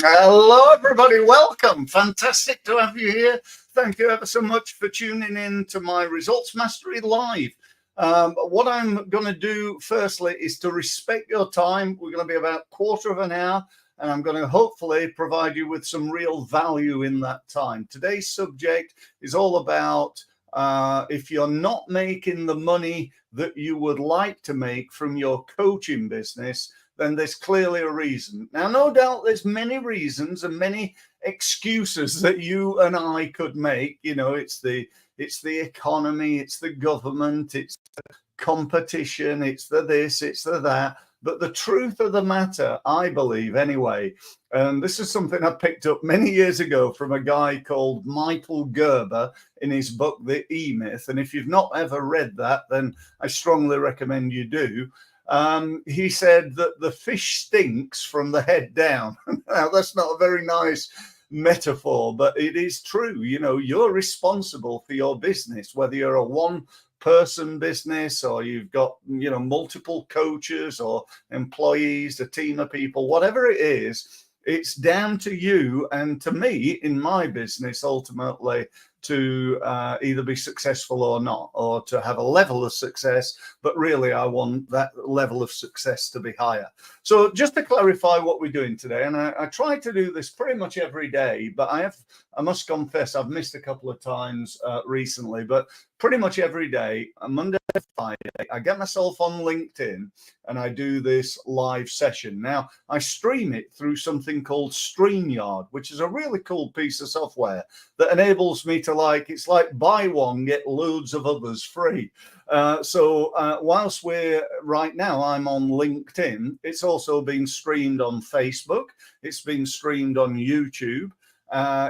Hello, everybody. Welcome. Fantastic to have you here. Thank you ever so much for tuning in to my Results Mastery Live. What I'm going to do firstly is to respect your time. We're going to be about a quarter of an hour, and I'm going to hopefully provide you with some real value in that time. Today's subject is all about if you're not making the money that you would like to make from your coaching business, then there's clearly a reason. Now, no doubt there's many reasons and many excuses that you and I could make. You know, it's the economy, it's the government, it's the competition, it's the this, it's the that. But the truth of the matter, I believe anyway, and this is something I picked up many years ago from a guy called Michael Gerber in his book, The E-Myth. And if you've not ever read that, then I strongly recommend you do. He said that the fish stinks from the head down. Now, that's not a very nice metaphor, but it is true. You know, you're responsible for your business, whether you're a one-person business or you've got, you know, multiple coaches or employees, a team of people, whatever it is, it's down to you and to me in my business ultimately to either be successful or not, or to have a level of success, but really I want that level of success to be higher. So just to clarify what we're doing today, and I try to do this pretty much every day, but I must confess I've missed a couple of times recently, but pretty much every day, Monday to Friday, I get myself on LinkedIn and I do this live session. Now, I stream it through something called StreamYard, which is a really cool piece of software that enables me to, like, it's like buy one, get loads of others free. So whilst right now I'm on LinkedIn, it's also being streamed on Facebook. It's been streamed on YouTube.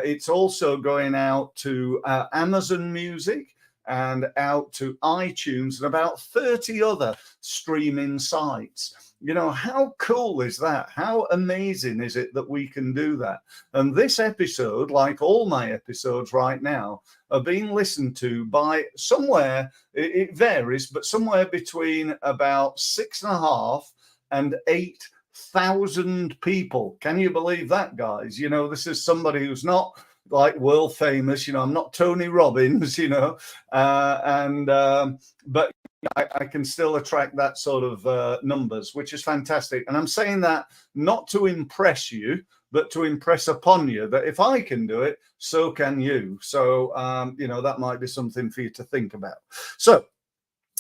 It's also going out to Amazon Music and out to iTunes and about 30 other streaming sites. You know, how cool is that? How amazing is it that we can do that? And this episode, like all my episodes right now, are being listened to by somewhere, it varies, but somewhere between about 6.5 and 8,000 people. Can you believe that, guys? You know, this is somebody who's not like world famous, you know, I'm not Tony Robbins, you know, but I can still attract that sort of numbers, which is fantastic. And I'm saying that not to impress you, but to impress upon you that if I can do it, so can you. So, you know, that might be something for you to think about. So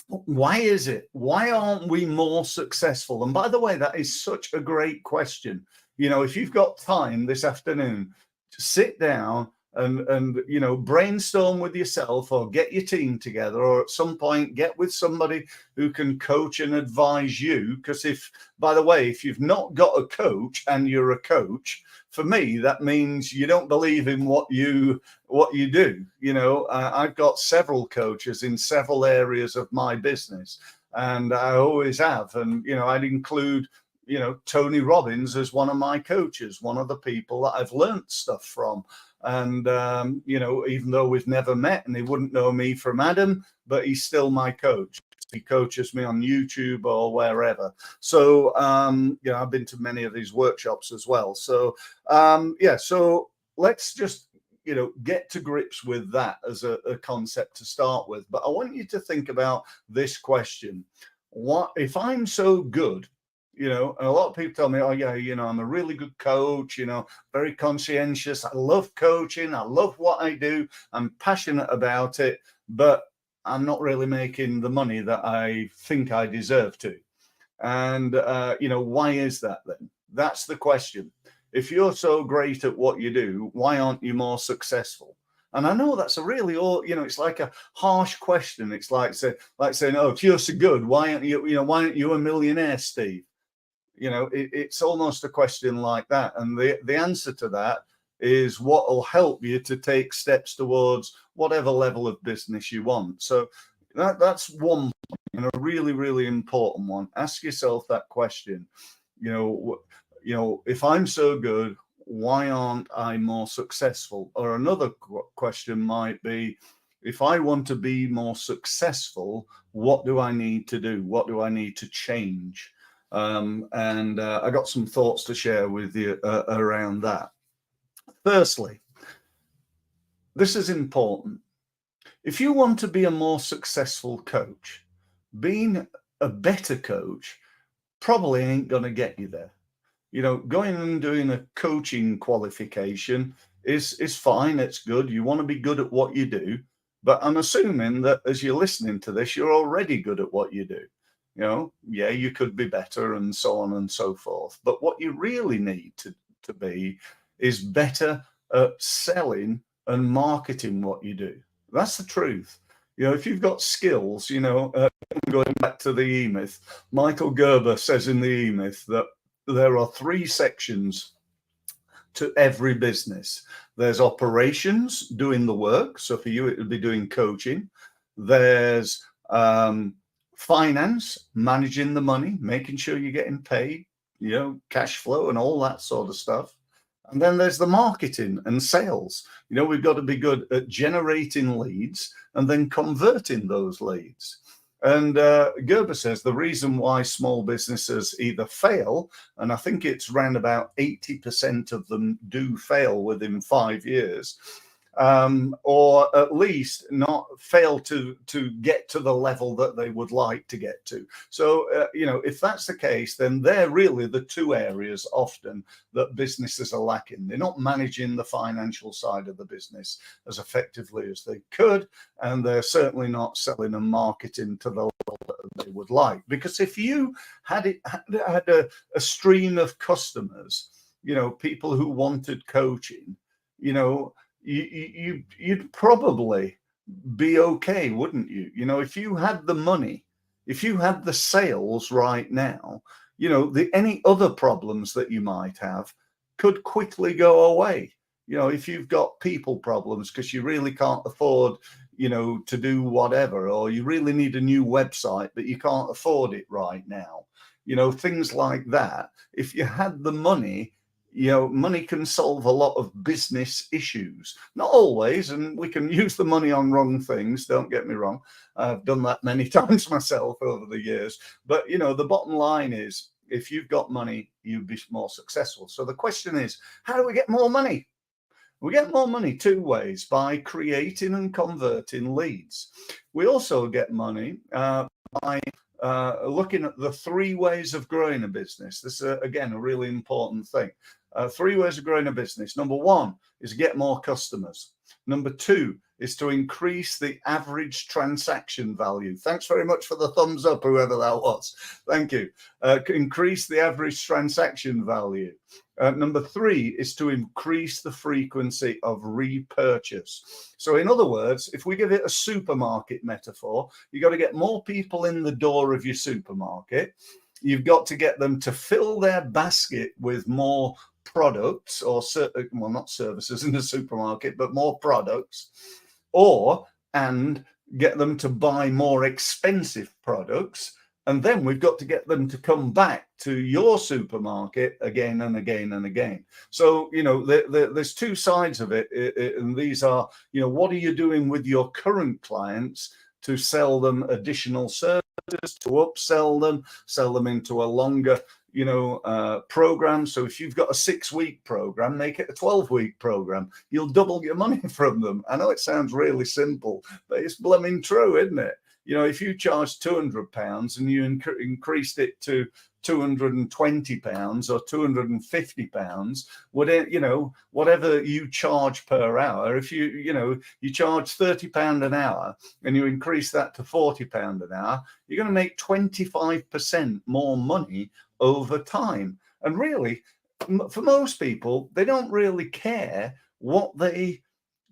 why is it? Why aren't we more successful? And by the way, that is such a great question. You know, if you've got time this afternoon, sit down and you know, brainstorm with yourself or get your team together, or at some point get with somebody who can coach and advise you. Because by the way, if you've not got a coach and you're a coach, for me, that means you don't believe in what you do. You know, I've got several coaches in several areas of my business, and I always have. And, you know, I'd include, you know, Tony Robbins as one of my coaches, one of the people that I've learned stuff from. And, you know, even though we've never met and he wouldn't know me from Adam, but he's still my coach. He coaches me on YouTube or wherever. So, you know, I've been to many of these workshops as well. So, yeah, so let's just, you know, get to grips with that as a concept to start with. But I want you to think about this question. What if I'm so good? You know, and a lot of people tell me, oh, yeah, you know, I'm a really good coach, you know, very conscientious. I love coaching. I love what I do. I'm passionate about it, but I'm not really making the money that I think I deserve to. And, you know, why is that then? That's the question. If you're so great at what you do, why aren't you more successful? And I know that's a really, you know, it's like a harsh question. It's like saying, oh, if you're so good, why aren't you a millionaire, Steve? You know, it's almost a question like that. And the answer to that is what will help you to take steps towards whatever level of business you want. So that's one point, and a really, really important one. Ask yourself that question. You know, if I'm so good, why aren't I more successful? Or another question might be, if I want to be more successful, what do I need to do? What do I need to change? and I got some thoughts to share with you around that. Firstly, this is important. If you want to be a more successful coach, being a better coach probably ain't going to get you there. Going and doing a coaching qualification is fine. It's good. You want to be good at what you do. But I'm assuming that as you're listening to this, you're already good at what you do. Yeah, you could be better and so on and so forth. But what you really need to be is better at selling and marketing what you do. That's the truth. If you've got skills, going back to the E-Myth, Michael Gerber says in the E-Myth that there are 3 sections to every business. There's operations, doing the work. So for you, it would be doing coaching. There's finance, managing the money, making sure you're getting paid, cash flow and all that sort of stuff. And then there's the marketing and sales. We've got to be good at generating leads and then converting those leads. And Gerber says the reason why small businesses either fail, and I think it's around about 80% of them do fail within 5 years, or at least not fail to get to the level that they would like to get to. So, if that's the case, then they're really the 2 areas often that businesses are lacking. They're not managing the financial side of the business as effectively as they could, and they're certainly not selling and marketing to the level that they would like. Because if you had a stream of customers, people who wanted coaching, you'd probably be okay, wouldn't you? If you had the money, if you had the sales right now, any other problems that you might have could quickly go away. If you've got people problems because you really can't afford, to do whatever, or you really need a new website, but you can't afford it right now, things like that. If you had the money, money can solve a lot of business issues. Not always, and we can use the money on wrong things, don't get me wrong. I've done that many times myself over the years. But, the bottom line is, if you've got money, you'll be more successful. So the question is, how do we get more money? We get more money 2 ways: by creating and converting leads. We also get money by looking at the 3 ways of growing a business. This is, again, a really important thing. 3 ways of growing a business. Number 1 is get more customers. Number 2 is to increase the average transaction value. Thanks very much for the thumbs up, whoever that was. Thank you. Increase the average transaction value. Number 3 is to increase the frequency of repurchase. So in other words, if we give it a supermarket metaphor, you've got to get more people in the door of your supermarket. You've got to get them to fill their basket with more products, or not services in the supermarket, but more products, and get them to buy more expensive products. And then we've got to get them to come back to your supermarket again and again and again. So, there's 2 sides of it. And these are, what are you doing with your current clients to sell them additional services, to upsell them, sell them into a longer, program. So if you've got a 6-week program, make it a 12-week program. You'll double your money from them. I know it sounds really simple, but it's blooming true, isn't it? If you charge £200 and you increased it to £220 or £250, whatever you charge per hour, if you charge £30 an hour and you increase that to £40 an hour, you're going to make 25% more money over time. And really, for most people, they don't really care what they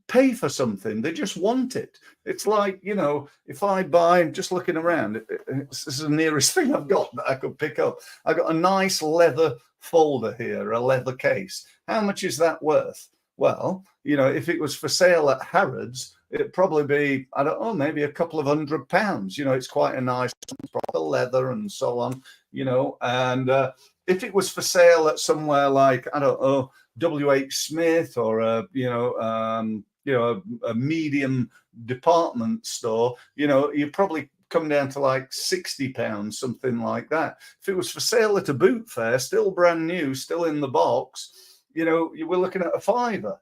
pay for something. They just want it. It's like, if I buy, I'm just looking around, this is the nearest thing I've got that I could pick up. I got a nice leather folder here, a leather case. How much is that worth? Well, if it was for sale at Harrods, it'd probably be, I don't know, maybe a couple of £100. It's quite a nice proper leather and so on, and if it was for sale at somewhere like, I don't know, WH Smith or a medium department store, you probably come down to like £60, something like that. If it was for sale at a boot fair, still brand new, still in the box, you know, you were looking at a £5.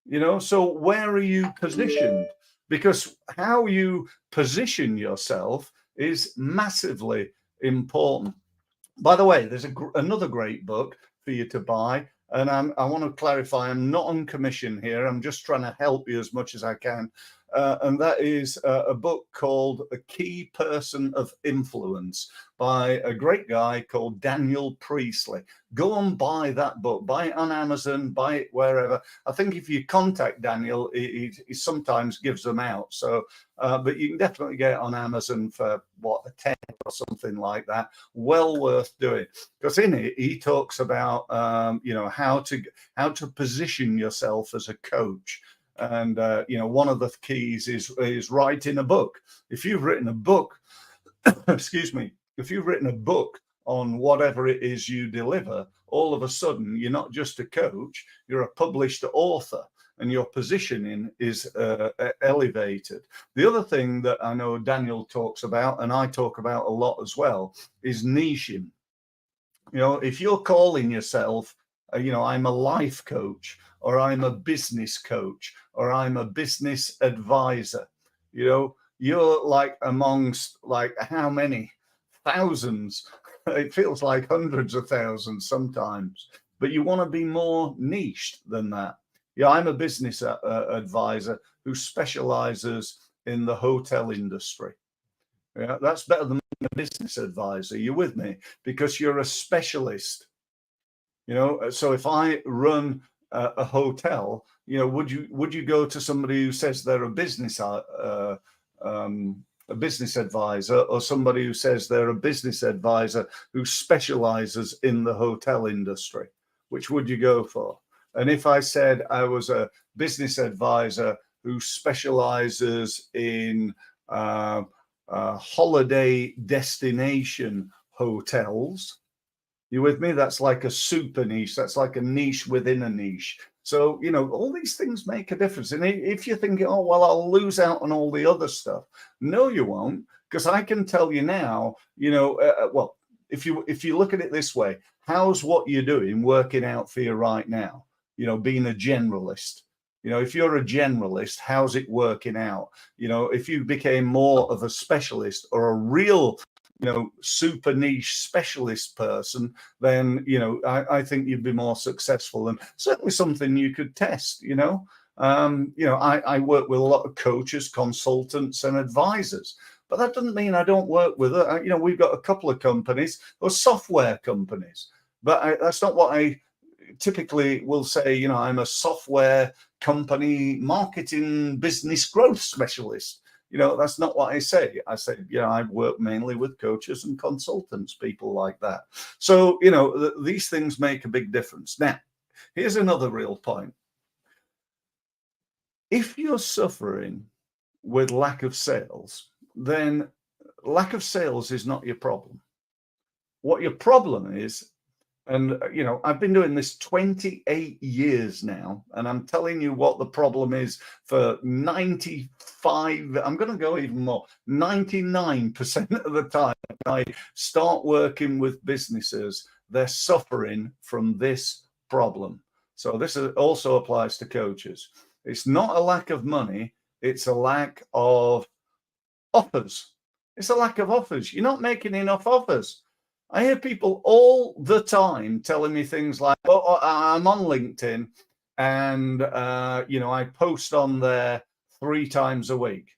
You know, so where are you positioned? Because how you position yourself is massively important. By the way, there's another great book for you to buy. And I want to clarify, I'm not on commission here. I'm just trying to help you as much as I can. And that is a book called A Key Person of Influence by a great guy called Daniel Priestley. Go and buy that book. Buy it on Amazon, buy it wherever. I think if you contact Daniel, he sometimes gives them out. So, but you can definitely get it on Amazon for what, a 10 or something like that. Well worth doing, because in it he talks about you know, how to position yourself as a coach. And you know, one of the keys is writing a book. If you've written a book, excuse me, if you've written a book on whatever it is you deliver, all of a sudden you're not just a coach, you're a published author, and your positioning is elevated. The other thing that I know Daniel talks about, and I talk about a lot as well, is niching. You know, if you're calling yourself, you know, I'm a life coach, or I'm a business coach, or I'm a business advisor, you know, you're like amongst like how many thousands? It feels like hundreds of thousands sometimes, but you want to be more niched than that. Yeah, I'm a business advisor who specializes in the hotel industry. Yeah, that's better than a business advisor. You're with me? Because you're a specialist. You know, so if I run a hotel, you know, would you go to somebody who says they're a business advisor, or somebody who says they're a business advisor who specializes in the hotel industry? Which would you go for? And if I said I was a business advisor who specializes in holiday destination hotels, you with me? That's like a super niche. That's like a niche within a niche. So, you know, all these things make a difference. And if you're thinking, oh, well, I'll lose out on all the other stuff. No, you won't, because I can tell you now, you know, well, if you look at it this way, how's what you're doing working out for you right now? You know, being a generalist. You know, if you're a generalist, how's it working out? You know, if you became more of a specialist or a real, you know, super niche specialist person, then, you know, I think you'd be more successful, and certainly something you could test. You know, I work with a lot of coaches, consultants, and advisors, but that doesn't mean I don't work with it. You know, we've got a couple of companies or software companies, but that's not what I typically will say. You know, I'm a software company marketing business growth specialist. You know, that's not what I say. I say, you know, I work mainly with coaches and consultants, people like that. So, you know, these things make a big difference. Now, here's another real point. If you're suffering with lack of sales, then lack of sales is not your problem. What your problem is, and, you know, I've been doing this 28 years now, and I'm telling you what the problem is for 95, I'm going to go even more, 99% of the time I start working with businesses, they're suffering from this problem. So this also applies to coaches. It's not a lack of money, it's a lack of offers. It's a lack of offers. You're not making enough offers. I hear people all the time telling me things like, oh, I'm on LinkedIn and, you know, I post on there 3 times a week.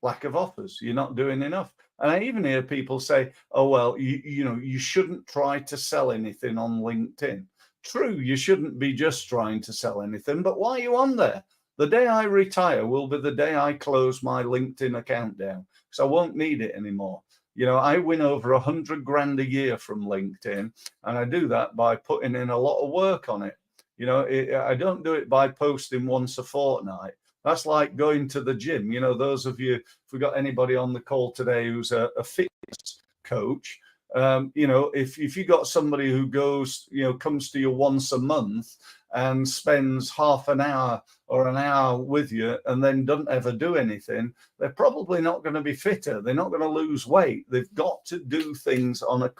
Lack of offers. You're not doing enough. And I even hear people say, oh, well, you know, you shouldn't try to sell anything on LinkedIn. True, you shouldn't be just trying to sell anything, but why are you on there? The day I retire will be the day I close my LinkedIn account down, because I won't need it anymore. You know, I win over 100 grand a year from LinkedIn, and I do that by putting in a lot of work on it. You know, I don't do it by posting once a fortnight. That's like going to the gym. You know, those of you, if we got anybody on the call today who's a fitness coach, If you got somebody who goes, comes to you once a month and spends half an hour or an hour with you and then doesn't ever do anything, they're probably not going to be fitter. They're not going to lose weight. They've got to do things on a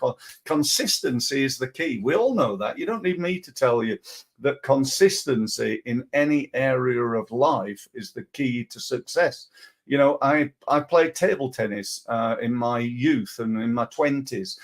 consistency is the key. We all know that. You don't need me to tell you that consistency in any area of life is the key to success. I played table tennis in my youth and in my 20s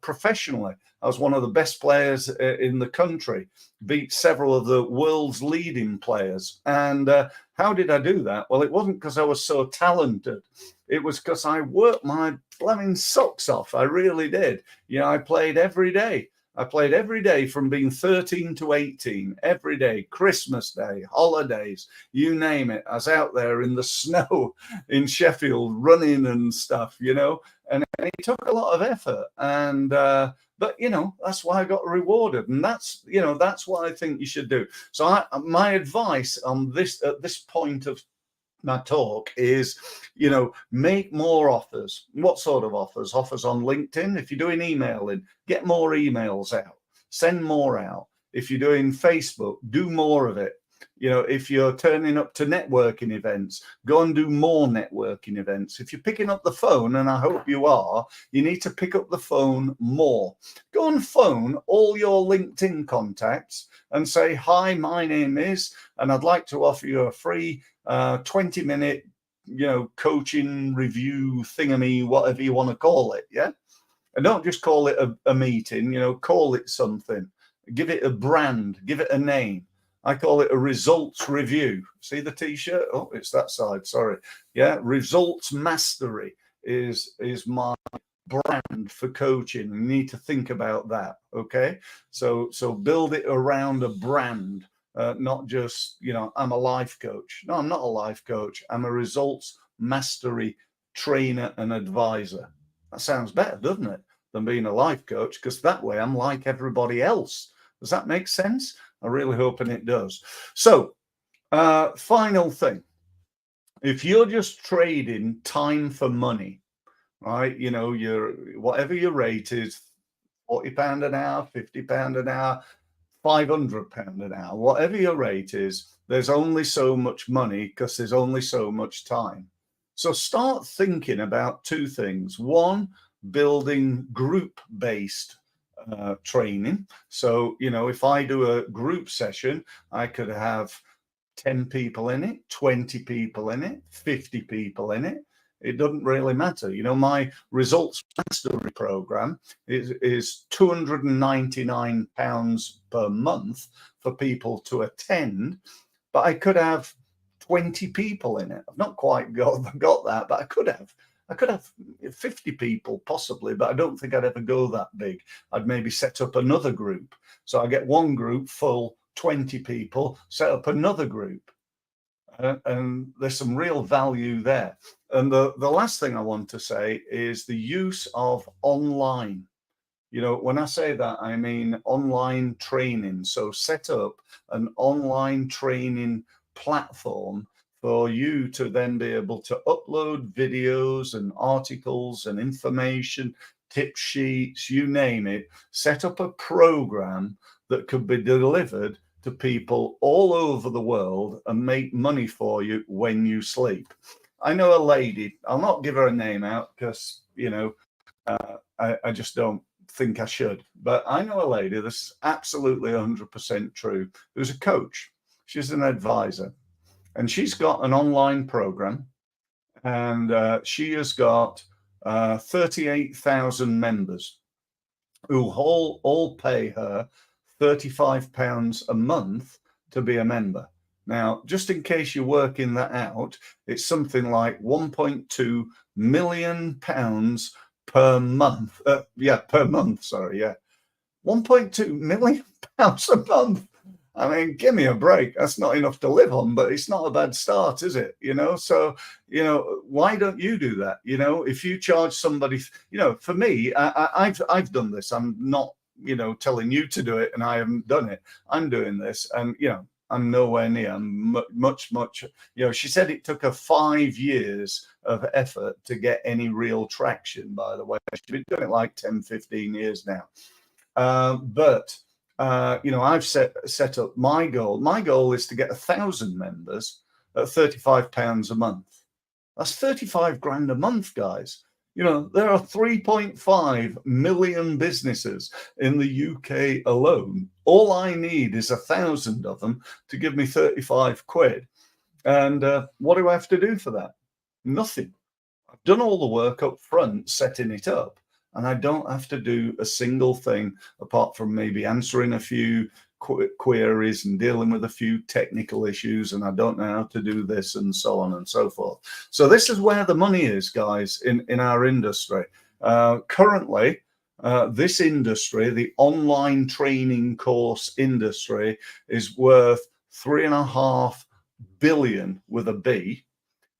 professionally. I was one of the best players in the country, beat several of the world's leading players. And how did I do that? Well, it wasn't because I was so talented. It was because I worked my blooming socks off. I really did. I played every day. I played every day from being 13 to 18, every day, Christmas Day, holidays, you name it. I was out there in the snow in Sheffield running and stuff, and it took a lot of effort. And, but, that's why I got rewarded. And that's what I think you should do. So my advice on this, at this point of my talk is, make more offers. What sort of offers? Offers on LinkedIn. If you're doing emailing, get more emails out, send more out. If you're doing Facebook, do more of it. If you're turning up to networking events, go and do more networking events. If you're picking up the phone, and I hope you are, you need to pick up the phone more. Go and phone all your LinkedIn contacts and say, hi, my name is, and I'd like to offer you a free 20-minute, coaching review thingamy, whatever you want to call it. Yeah. And don't just call it a meeting, call it something, give it a brand, give it a name. I call it a results review. See the t-shirt? Oh, it's that side. Sorry. Yeah. Results mastery is my brand for coaching. You need to think about that. Okay. So build it around a brand. Not just, I'm a life coach. No, I'm not a life coach. I'm a results mastery trainer and advisor. That sounds better, doesn't it, than being a life coach? Because that way I'm like everybody else. Does that make sense? I'm really hoping it does. So, final thing. If you're just trading time for money, right? Whatever your rate is, £40 an hour, £50 an hour, £500 an hour, whatever your rate is, there's only so much money because there's only so much time. So start thinking about two things. One, building group-based training. So, if I do a group session, I could have 10 people in it, 20 people in it, 50 people in it. It doesn't really matter. My results mastery program is £299 per month for people to attend, but I could have 20 people in it. I've not quite got that, but I could have 50 people possibly, but I don't think I'd ever go that big. I'd maybe set up another group. So I get one group full, 20 people, set up another group. And there's some real value there. And the last thing I want to say is the use of online. When I say that, I mean online training. So set up an online training platform for you to then be able to upload videos and articles and information, tip sheets, you name it. Set up a program that could be delivered to people all over the world and make money for you when you sleep. I know a lady, I'll not give her a name out because, I just don't think I should, but I know a lady that's absolutely 100% true, who's a coach. She's an advisor, and she's got an online program, and she has got 38,000 members who all pay her £35 a month to be a member. Now, just in case you're working that out, it's something like £1.2 million per month. Per month, sorry, yeah. £1.2 million a month. I mean, give me a break. That's not enough to live on, but it's not a bad start, is it? So, why don't you do that? If you charge somebody, for me, I've done this. I'm not, telling you to do it, and I haven't done it. I'm doing this, and I'm nowhere near. I'm much. She said it took her 5 years of effort to get any real traction, by the way. She's been doing it like 10, 15 years now. I've set up my goal. My goal is to get 1,000 members at £35 a month. That's 35 grand a month, guys. There are 3.5 million businesses in the UK alone. All I need is 1,000 of them to give me 35 quid. And what do I have to do for that? Nothing. I've done all the work up front, setting it up. And I don't have to do a single thing apart from maybe answering a few queries and dealing with a few technical issues, and I don't know how to do this, and so on and so forth. So this is where the money is, guys, in our industry. Currently, this industry, the online training course industry, is worth 3.5 billion with a B.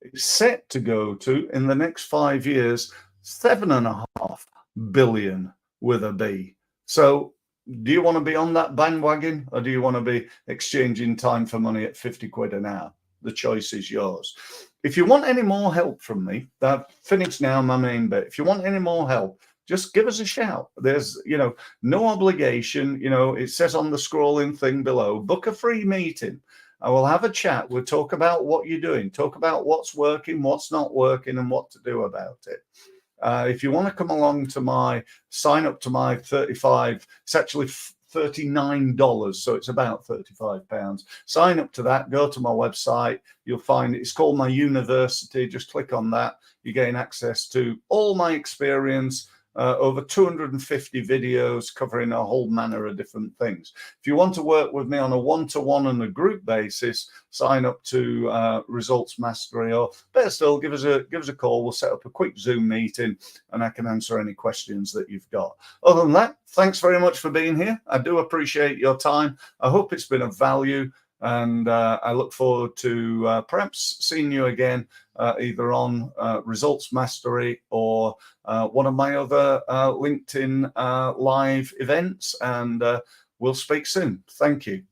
It's set to go to, in the next 5 years, 7.5 billion with a B. So do you want to be on that bandwagon, or do you want to be exchanging time for money at 50 quid an hour? The choice is yours. If you want any more help from me, I've finished now my main bit. If you want any more help, just give us a shout. There's, no obligation. It says on the scrolling thing below, book a free meeting. I will have a chat. We'll talk about what you're doing, talk about what's working, what's not working, and what to do about it. If you want to come along to sign up to my 35, it's actually $39, so it's about £35. Sign up to that, go to my website, you'll find it's called my university. Just click on that. You gain access to all my experience, over 250 videos covering a whole manner of different things. If you want to work with me on a one-to-one and a group basis, sign up to Results Mastery, or better still, give us a call. We'll set up a quick Zoom meeting and I can answer any questions that you've got. Other than that, thanks very much for being here. I do appreciate your time. I hope it's been of value, and I look forward to perhaps seeing you again either on Results Mastery or one of my other LinkedIn live events, and we'll speak soon. Thank you.